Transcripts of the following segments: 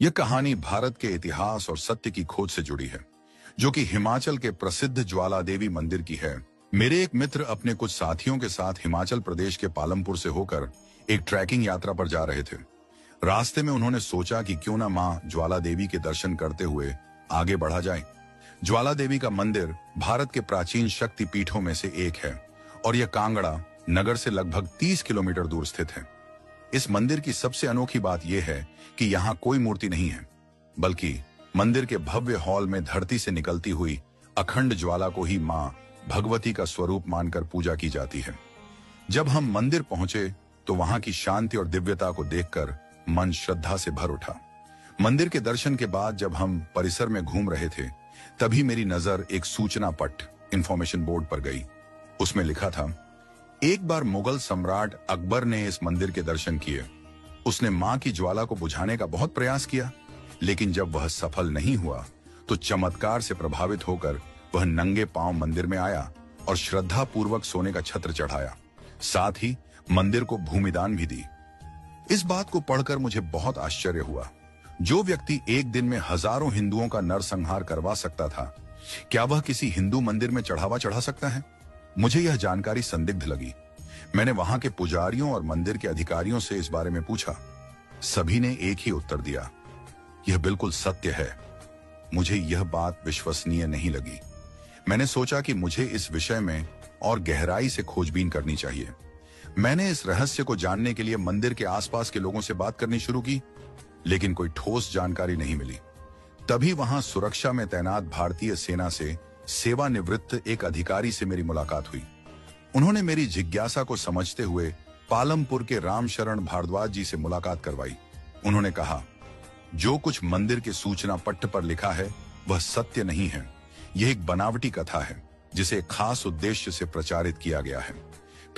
यह कहानी भारत के इतिहास और सत्य की खोज से जुड़ी है, जो कि हिमाचल के प्रसिद्ध ज्वाला देवी मंदिर की है। मेरे एक मित्र अपने कुछ साथियों के साथ हिमाचल प्रदेश के पालमपुर से होकर एक ट्रैकिंग यात्रा पर जा रहे थे। रास्ते में उन्होंने सोचा कि क्यों ना मां ज्वाला देवी के दर्शन करते हुए आगे बढ़ा जाए। ज्वाला देवी का मंदिर भारत के प्राचीन शक्ति पीठों में से एक है और यह कांगड़ा नगर से लगभग 30 किलोमीटर दूर स्थित है। इस मंदिर की सबसे अनोखी बात यह है कि यहाँ कोई मूर्ति नहीं है, बल्कि मंदिर के भव्य हॉल में धरती से निकलती हुई अखंड ज्वाला को ही मां भगवती का स्वरूप मानकर पूजा की जाती है। जब हम मंदिर पहुंचे तो वहां की शांति और दिव्यता को देखकर मन श्रद्धा से भर उठा। मंदिर के दर्शन के बाद जब हम परिसर में घूम रहे थे, तभी मेरी नजर एक सूचना पट इंफॉर्मेशन बोर्ड पर गई। उसमें लिखा था, एक बार मुगल सम्राट अकबर ने इस मंदिर के दर्शन किए। उसने मां की ज्वाला को बुझाने का बहुत प्रयास किया, लेकिन जब वह सफल नहीं हुआ तो चमत्कार से प्रभावित होकर वह नंगे पांव मंदिर में आया और श्रद्धा पूर्वक सोने का छत्र चढ़ाया। साथ ही मंदिर को भूमिदान भी दी। इस बात को पढ़कर मुझे बहुत आश्चर्य हुआ। जो व्यक्ति एक दिन में हजारों हिंदुओं का नरसंहार करवा सकता था, क्या वह किसी हिंदू मंदिर में चढ़ावा चढ़ा सकता है? मुझे यह जानकारी संदिग्ध लगी। मैंने वहां के पुजारियों और मंदिर के अधिकारियों से इस बारे में पूछा। सभी ने एक ही उत्तर दिया, यह बिल्कुल सत्य है। मुझे यह बात विश्वसनीय नहीं लगी। मैंने सोचा कि मुझे इस विषय में और गहराई से खोजबीन करनी चाहिए। मैंने इस रहस्य को जानने के लिए मंदिर के आसपास के लोगों से बात करनी शुरू की, लेकिन कोई ठोस जानकारी नहीं मिली। तभी वहां सुरक्षा में तैनात भारतीय सेना से सेवानिवृत्त एक अधिकारी से मेरी मुलाकात हुई। उन्होंने मेरी जिज्ञासा को समझते हुए पालमपुर के रामशरण भारद्वाज जी से मुलाकात करवाई। उन्होंने कहा, जो कुछ मंदिर के सूचना पट्ट पर लिखा है वह सत्य नहीं है। यह एक बनावटी कथा है जिसे एक खास उद्देश्य से प्रचारित किया गया है।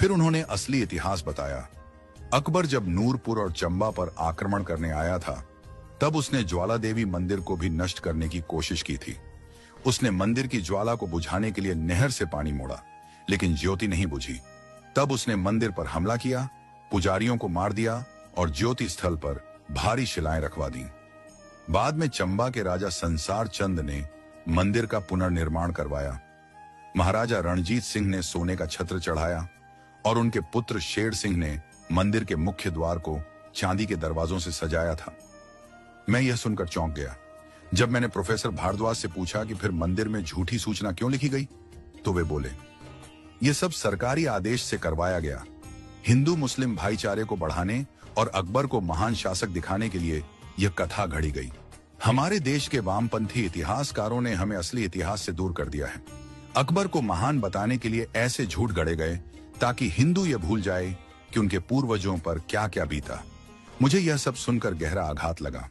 फिर उन्होंने असली इतिहास बताया। अकबर जब नूरपुर और चंबा पर आक्रमण करने आया था, तब उसने ज्वाला देवी मंदिर को भी नष्ट करने की कोशिश की थी। उसने मंदिर की ज्वाला को बुझाने के लिए नहर से पानी मोड़ा, लेकिन ज्योति नहीं बुझी। तब उसने मंदिर पर हमला किया, पुजारियों को मार दिया और ज्योति स्थल पर भारी शिलाएं रखवा दी। बाद में चंबा के राजा संसार चंद ने मंदिर का पुनर्निर्माण करवाया। महाराजा रणजीत सिंह ने सोने का छत्र चढ़ाया और उनके पुत्र शेर सिंह ने मंदिर के मुख्य द्वार को चांदी के दरवाजों से सजाया था। मैं यह सुनकर चौंक गया। जब मैंने प्रोफेसर भारद्वाज से पूछा कि फिर मंदिर में झूठी सूचना क्यों लिखी गई, तो वे बोले, यह सब सरकारी आदेश से करवाया गया। हिंदू मुस्लिम भाईचारे को बढ़ाने और अकबर को महान शासक दिखाने के लिए यह कथा घड़ी गई। हमारे देश के वामपंथी इतिहासकारों ने हमें असली इतिहास से दूर कर दिया है। अकबर को महान बताने के लिए ऐसे झूठ गढ़े गए ताकि हिंदू यह भूल जाए कि उनके पूर्वजों पर क्या क्या बीता। मुझे यह सब सुनकर गहरा आघात लगा।